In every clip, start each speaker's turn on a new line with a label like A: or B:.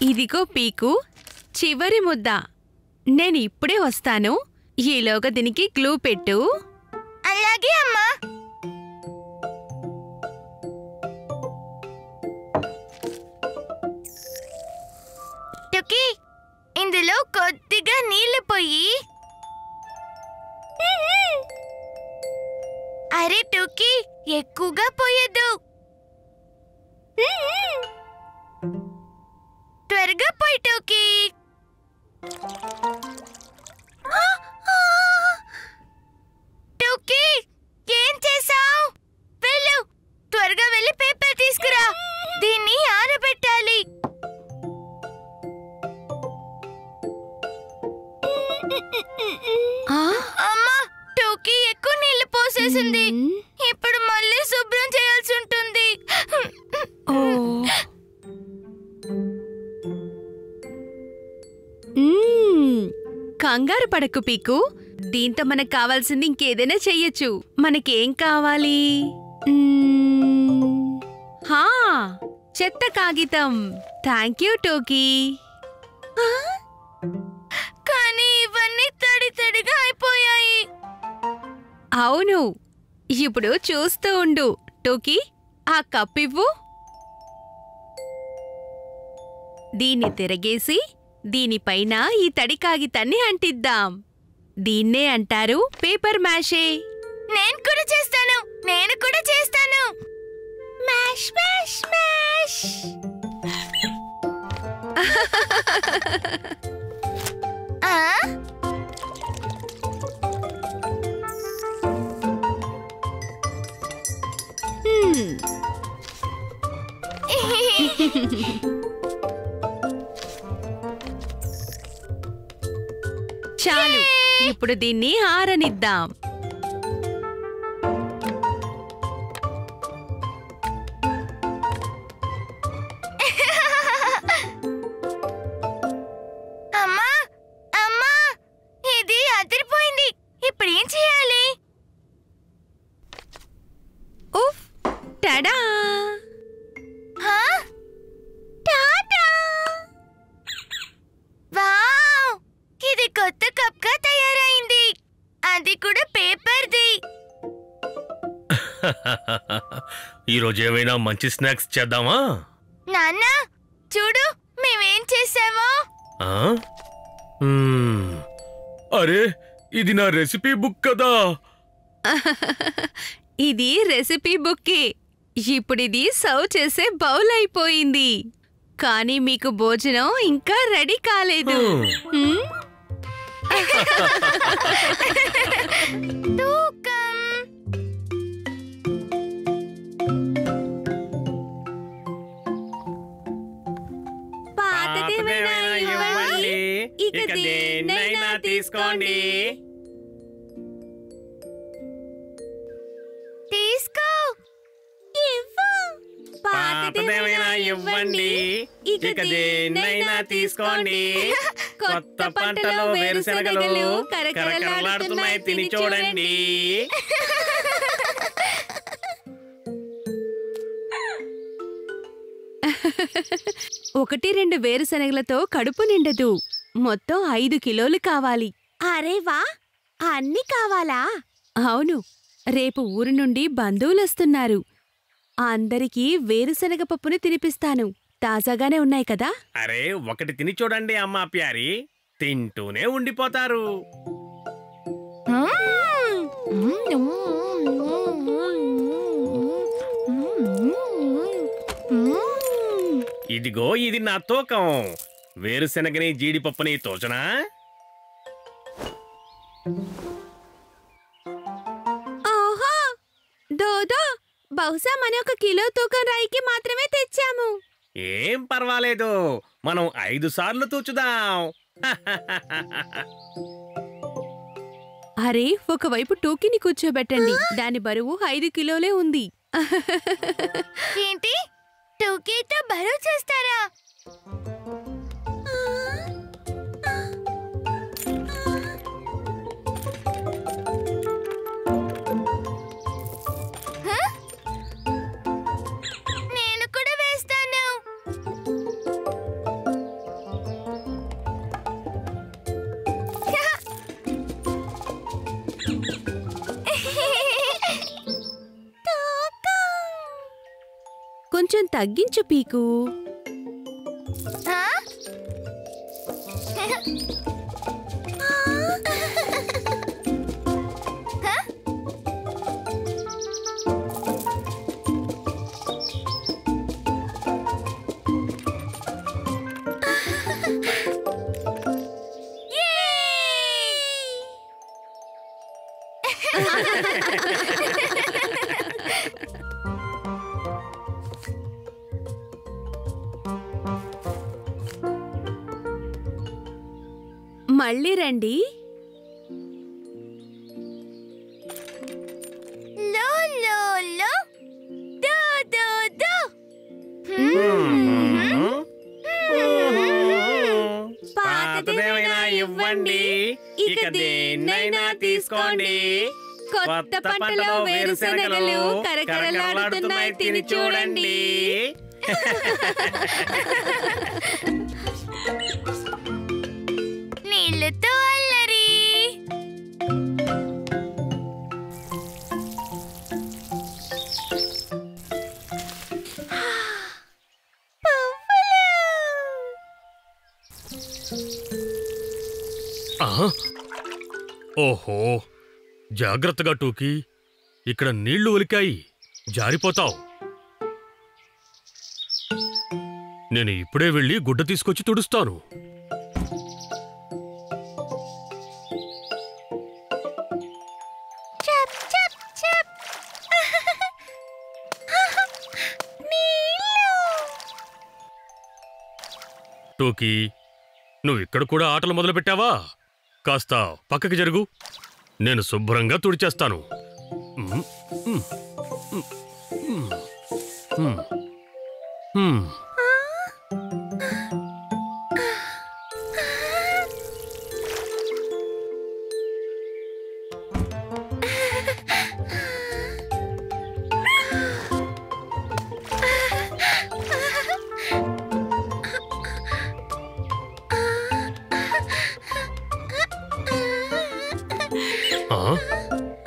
A: ఇదిగో పీకు చివరి ముద్ద. నేను ఇప్పుడే వస్తాను. ఈలోగా దీనికి గ్లూ పెట్టు.
B: అలాగే అమ్మా. టుకీ, ఇందులో కొద్దిగా నీళ్లు పోయి. అరే టుకీ, ఎక్కువగా పోయొద్దు. త్వరగా పోయి టుకీ. టుకీ, ఏం చేసావు? వెళ్ళు, త్వరగా వెళ్ళి పేపర్ తీసుకురా. దీన్ని ఆరబెట్టాలి. అమ్మా, టోకీ ఎక్కువ నీళ్లు పోసేసింది. ఇప్పుడు మళ్ళీ శుభ్రం చేయాల్సి ఉంటుంది.
A: కంగారు పడకు పీకు. దీంతో మనకు కావాల్సింది ఇంకేదైనా చెయ్యొచ్చు. మనకేం కావాలి? హా, చెత్త కాగితం. థ్యాంక్ యూ టోకీ.
B: కానీ ఇవన్నీ తడి తడిగా అయిపోయాయి.
A: అవును, ఇప్పుడు చూస్తూ ఉండు. టోకీ, ఆ కప్పివ్వు. దీన్ని తిరగేసి దీనిపైన ఈ తడి కాగితాన్ని అంటిద్దాం. దీన్నే అంటారు పేపర్ మ్యాషే.
B: నేను కూడా చేస్తాను. Mash mash mash.
A: చాలు, ఇప్పుడు దీన్ని ఆరనిద్దాం.
B: అమ్మా, అమ్మా, ఇది అదిరిపోయింది. ఇప్పుడు ఏం చేయాలి?
A: ఉఫ్, టడా!
B: వావ్, ఇది కొత్త కప్ గా తయారైంది. అది కూడా పేపర్ది.
C: ఈరోజు ఏమైనా మంచి స్నాక్స్ చేద్దామా?
B: నాన్న, చూడు మేమేం చేసామో.
C: అరే, ఇది నా రెసిపీ బుక్ కదా.
A: ఇది రెసిపీ బుక్కే. ఇప్పుడిది సర్వ్ చేసే బౌల్ అయిపోయింది. కానీ మీకు భోజనం ఇంకా రెడీ కాలేదు.
D: పాతదేమైనా ఇవ్వండి, ఇక దేన్నైనా తీసుకోండి.
B: తీసుకో.
D: పాతదేమైనా ఇవ్వండి, ఇక దేన్నైనా తీసుకోండి. కొత్త పంటలో వేరుశనగలు కరకరలాడుతున్నాయి, తిని చూడండి.
A: ఒకటి రెండు వేరుశనగలతో కడుపు నిండదు. మొత్తం 5 కిలోలు కావాలి.
B: అరే వా, అన్ని కావాలా?
A: అవును, రేపు ఊరు నుండి బంధువులొస్తున్నారు. అందరికీ వేరుశనగ పప్పుని తినిపిస్తాను. తాజాగానే ఉన్నాయి కదా.
D: అరే, ఒకటి తిని చూడండి అమ్మా ప్యారి, తింటూనే ఉండిపోతారు. ఇదిగో, ఇది నా తూకం. వేరుశనగని జీడిపప్పుని తోచనా?
A: ఓహో, దోదో, బహుశా మన 1 కిలో తూకం రాయికి మాత్రమే తెచ్చాము.
D: ఏం పర్వాలేదు, మనం 5 సార్లు తూచుదాం.
A: అరే, ఒకవైపు టోకీని కూర్చోబెట్టండి. దాని బరువు 5 కిలోలే ఉంది.
B: ఏంటి, టోకీతో బరువు చేస్తారా? నేను కూడా వేస్తాను.
A: కొంచెం తగ్గించు పీకు.
B: ఆ?
A: మళ్ళీ రండి.
B: లో లో లో దో దో దో.
D: పాతదేమైనా ఇవ్వండి, ఇక దేన్నైనా తీసుకోండి.
A: కొత్త పంటలో వేరుశనగలు కరకరలాడుతున్నాయి, తిని చూడండి.
B: నీళ్ళతో అల్లరి.
C: ఓహో, జాగ్రత్తగా టూకీ, ఇక్కడ నీళ్లు ఒలికాయి, జారిపోతావు. నేను ఇప్పుడే వెళ్ళి గుడ్డ తీసుకొచ్చి తుడుస్తాను.
B: చప్ చప్ చప్. నీళ్ళు.
C: టూకీ, నువ్వు ఇక్కడ కూడా ఆటలు మొదలుపెట్టావా? కాస్త పక్కకి జరుగు, నేను శుభ్రంగా తుడిచేస్తాను. ఉమ్, ఉమ్, ఉమ్, ఉమ్, ఉమ్, ఉమ్.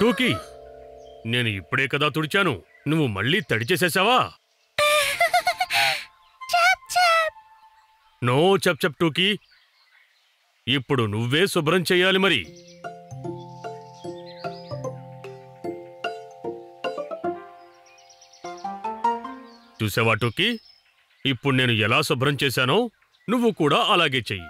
C: టూకీ, నేను ఇప్పుడే కదా తుడిచాను, నువ్వు మళ్ళీ తడి చేసేసావా? నో చప్ చప్ టూకీ, ఇప్పుడు నువ్వే శుభ్రం చెయ్యాలి మరి. చూసావా టూకీ, ఇప్పుడు నేను ఎలా శుభ్రం చేశానో నువ్వు కూడా అలాగే చెయ్యి.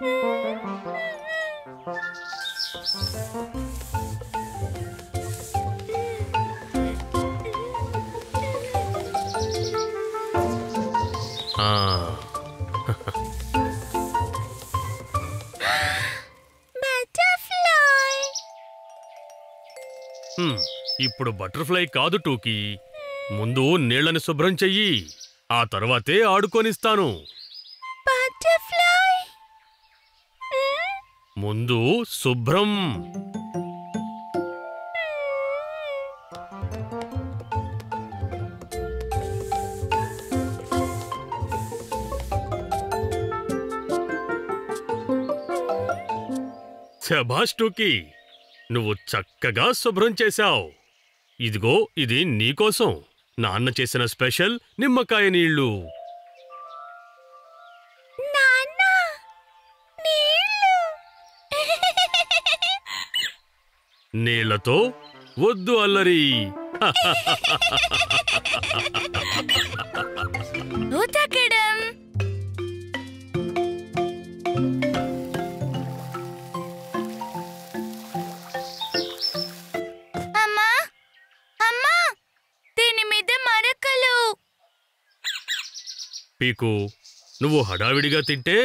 C: ఇప్పుడు బటర్ఫ్లై కాదు టూకీ, ముందు నీళ్లని శుభ్రం చెయ్యి, ఆ తర్వాతే ఆడుకొనిస్తాను. ముందు శుభ్రం. శభాష్ టూకీ, నువ్వు చక్కగా శుభ్రం చేశావు. ఇదిగో, ఇది నీకోసం నాన్న చేసిన స్పెషల్ నిమ్మకాయ నీళ్లు. నీళ్లతో వద్దు అల్లరి.
B: ఉతకడం. అమ్మా అమ్మా, దీని మీద మరకలు.
C: పీకు, నువ్వు హడావిడిగా తింటే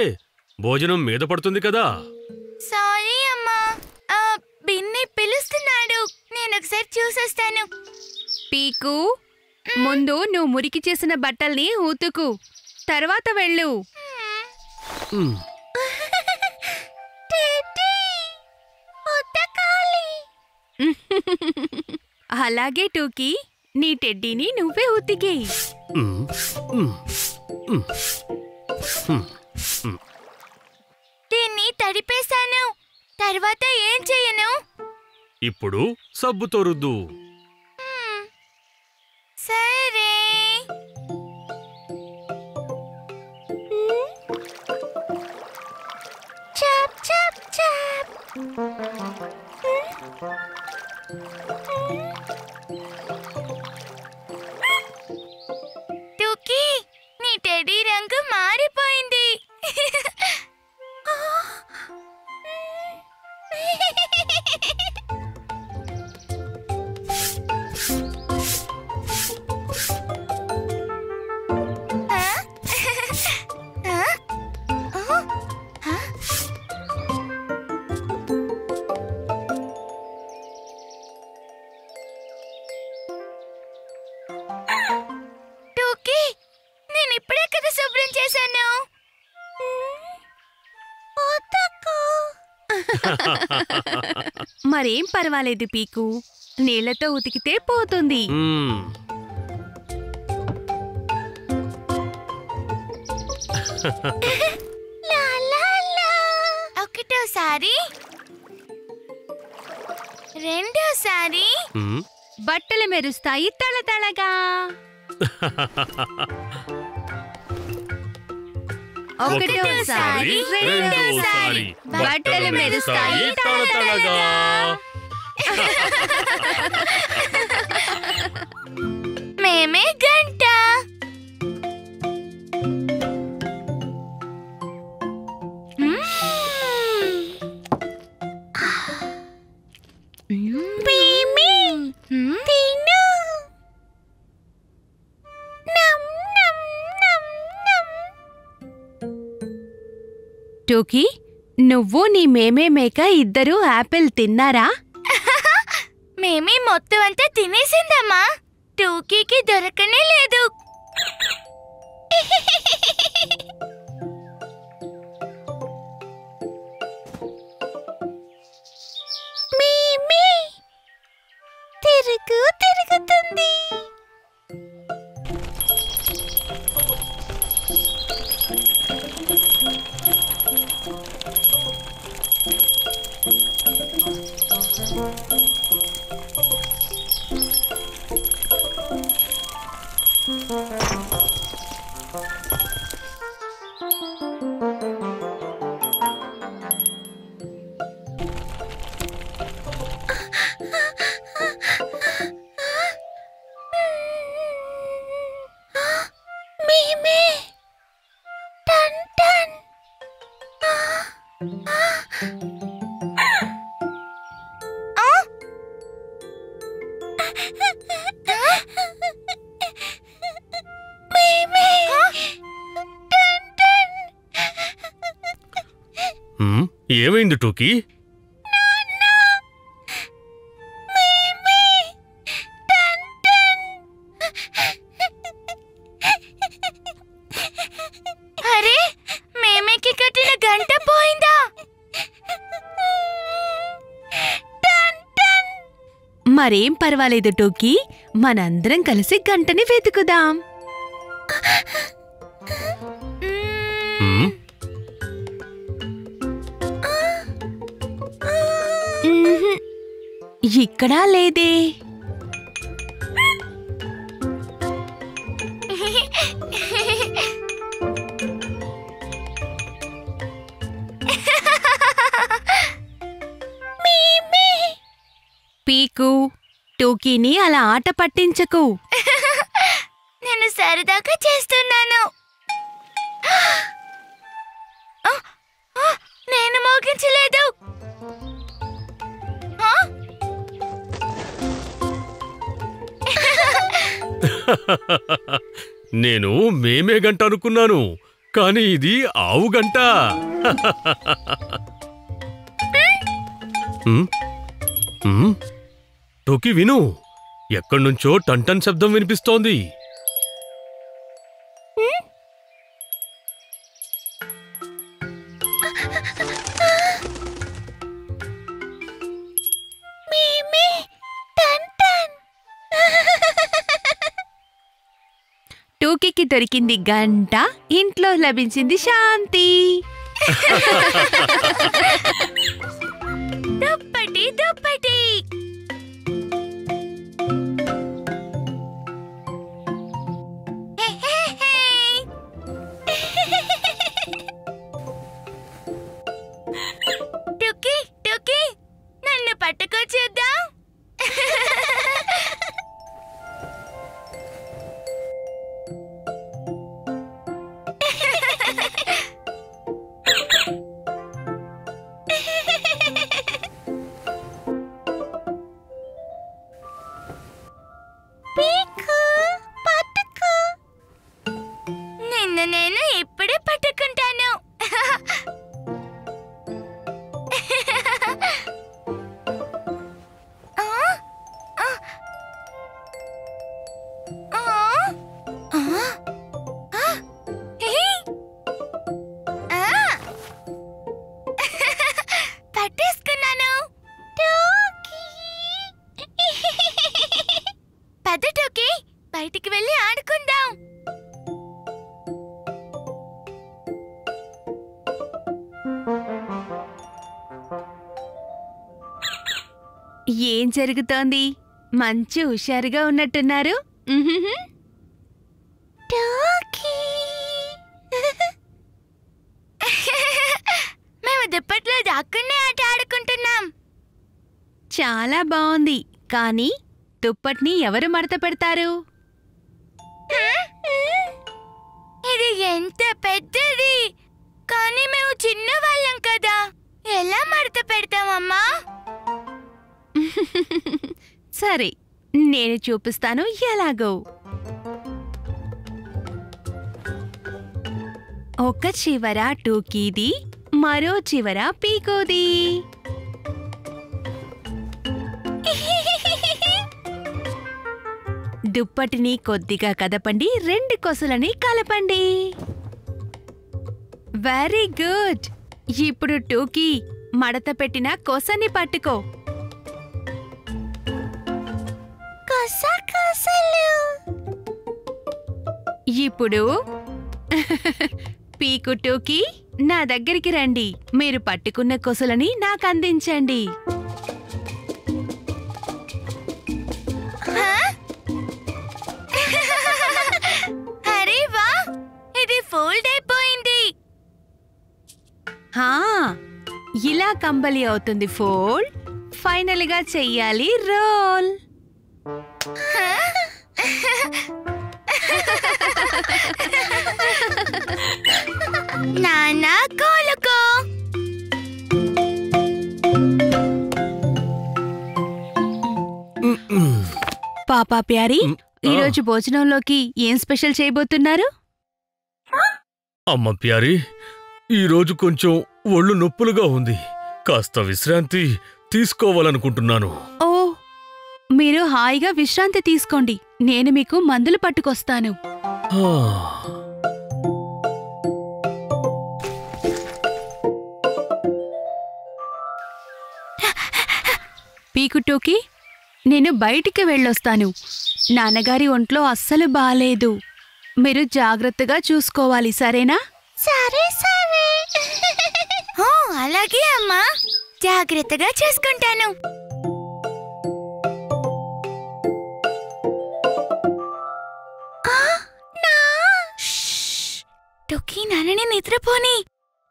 C: భోజనం మీద పడుతుంది కదా.
B: సారీ అమ్మా, బిన్ని పిలుస్తున్నాడు, నేను ఒకసారి చూసేస్తాను.
A: పీకు, ముందు నువ్వు మురికి చేసిన బట్టల్ని ఉతుకు, తర్వాత వెళ్ళు. అలాగే టూకీ, నీ టెడ్డీని నువ్వే ఉతికేయి.
B: దీన్ని తడిపేశాను, తర్వాత ఏం చెయ్యను?
C: ఇప్పుడు సబ్బుతో రుద్దు.
B: సరే. టూకీ, నీ టెడీ రంగు మారిపోయింది. టూకీ, నేను ఇప్పుడే కదా శుభ్రం చేశాను.
A: మరేం పర్వాలేదు పీకు, నీళ్లతో ఉతికితే పోతుంది.
B: ఒకటోసారి, రెండోసారి.
A: బట్టలు మెరుస్తాయి తళతళగా. ఒకటోసారి, రెండోసారి బట్టలు మెరుస్తాయి తళతళగా.
B: మేమే గంట.
A: టోకీ, నువ్వు నీ మేమే మేక ఇద్దరూ యాపిల్ తిన్నారా?
B: మేమే మొత్తం అంతా తినేసిందమ్మా. టూకీకి దొరకనే లేదు. మేమే తిరుగుతుంది.
C: ఏమైంది టూకీ?
B: అరే, మేమేకి కట్టిన గంట పోయిందా?
A: మరేం పర్వాలేదు టోకీ, మనందరం కలిసి గంటని వెతుకుదాం. ఇక్కడా లేదే. పీకు, టోకీని అలా ఆట పట్టించకు.
B: నేను సరదాగా చేస్తున్నాను. నేను మోగించలేదు.
C: నేను మేమే గంట అనుకున్నాను, కానీ ఇది ఆవు గంట. టోకీ విను, ఎక్కడ్నుంచో టంటన్ శబ్దం వినిపిస్తోంది.
A: టోకీకి దొరికింది గంట, ఇంట్లో లభించింది శాంతి.
B: దుప్పటి దుప్పటి. టూకీ టూకీ, బయటికి వెళ్ళి ఆడుకుందాం.
A: ఏం జరుగుతోంది? మంచి హుషారుగా ఉన్నట్టున్నారు.
B: మేము దుప్పట్లో దాక్కునే ఆట ఆడుకుంటున్నాం.
A: చాలా బాగుంది. కానీ దుప్పట్ని ఎవరు మడత పెడతారు?
B: ఇది ఎంత పెద్దది, కానీ మేము చిన్నవాళ్ళం కదా, ఎలా మడత పెడతామమ్మా?
A: సరే, నేను చూపిస్తాను ఎలాగో. ఒక చివర టూకీది, మరో చివర పీకోది. దుప్పటిని కొద్దిగా కదపండి, 2 కొసలని కలపండి. Very good. ఇప్పుడు టూకీ మడత పెట్టిన కొసని పట్టుకో. ఇప్పుడు పీకు టూకీ నా దగ్గరికి రండి. మీరు పట్టుకున్న కొసలని నాకు అందించండి.
B: అరే వా, ఇది ఫోల్డ్ అయిపోయింది.
A: ఇలా కంబలి అవుతుంది ఫోల్డ్. ఫైనల్ గా చెయ్యాలి రోల్.
B: నానా కోలుకో.
A: పాపా ప్యారీ, ఈరోజు భోజనంలోకి ఏం స్పెషల్ చేయబోతున్నారు?
C: అమ్మ ప్యారీ, ఈరోజు కొంచెం ఒళ్ళు నొప్పులుగా ఉంది. కాస్త విశ్రాంతి తీసుకోవాలనుకుంటున్నాను.
A: ఓ, మీరు హాయిగా విశ్రాంతి తీసుకోండి. నేను మీకు మందులు పట్టుకొస్తాను. పీకుటూకి, నేను బయటికి వెళ్ళొస్తాను. నాన్నగారి ఒంట్లో అస్సలు బాలేదు. మీరు జాగ్రత్తగా చూసుకోవాలి, సరేనా?
B: సరే సరే. అలాగే అమ్మా, జాగ్రత్తగా చూసుకుంటాను. టోకీ నాన్నని నిద్రపోని,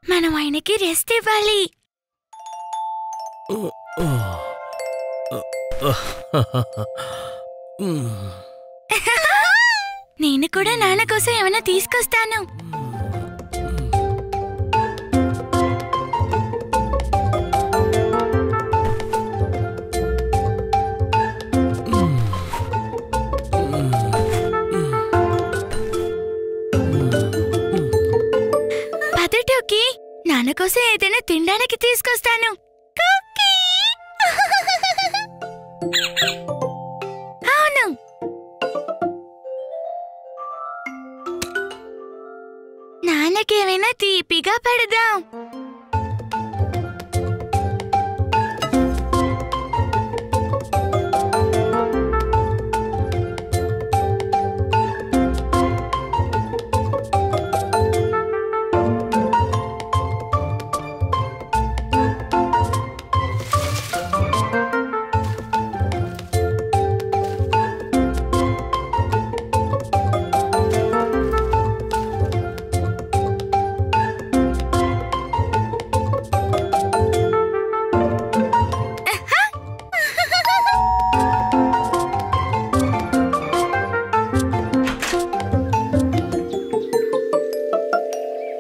B: మనం ఆయనకి రెస్ట్ ఇవ్వాలి. నేను కూడా నాన్న కోసం ఏమైనా తీసుకొస్తాను. పద టోకీ, నాన్న కోసం ఏదైనా తినడానికి తీసుకొస్తాను. అవును, నాన్నకేమైనా తీపిగా పెడదాం.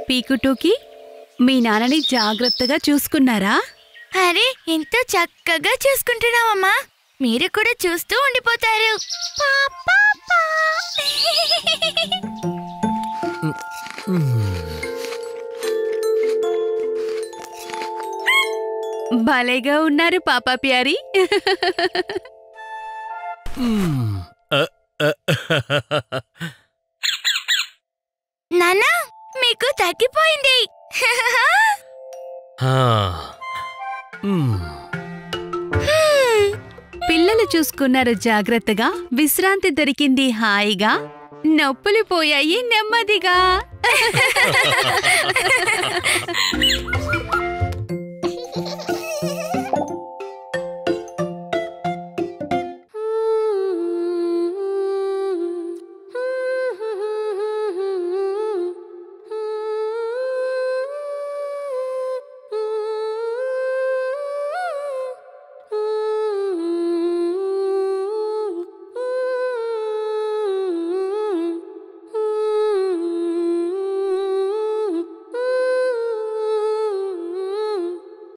A: పీకుటూకి, మీ నాన్నని జాగ్రత్తగా చూసుకున్నారా?
B: అరే, ఎంతో చక్కగా చూసుకుంటున్నావమ్మా. మీరు కూడా చూస్తూ ఉండిపోతారు.
A: భలేగా ఉన్నారు పాపా ప్యారీ.
B: నాన్నా, మీకు తగ్గిపోయింది.
A: పిల్లలు చూసుకున్నారు జాగ్రత్తగా, విశ్రాంతి దొరికింది హాయిగా, నొప్పులు పోయాయి నెమ్మదిగా.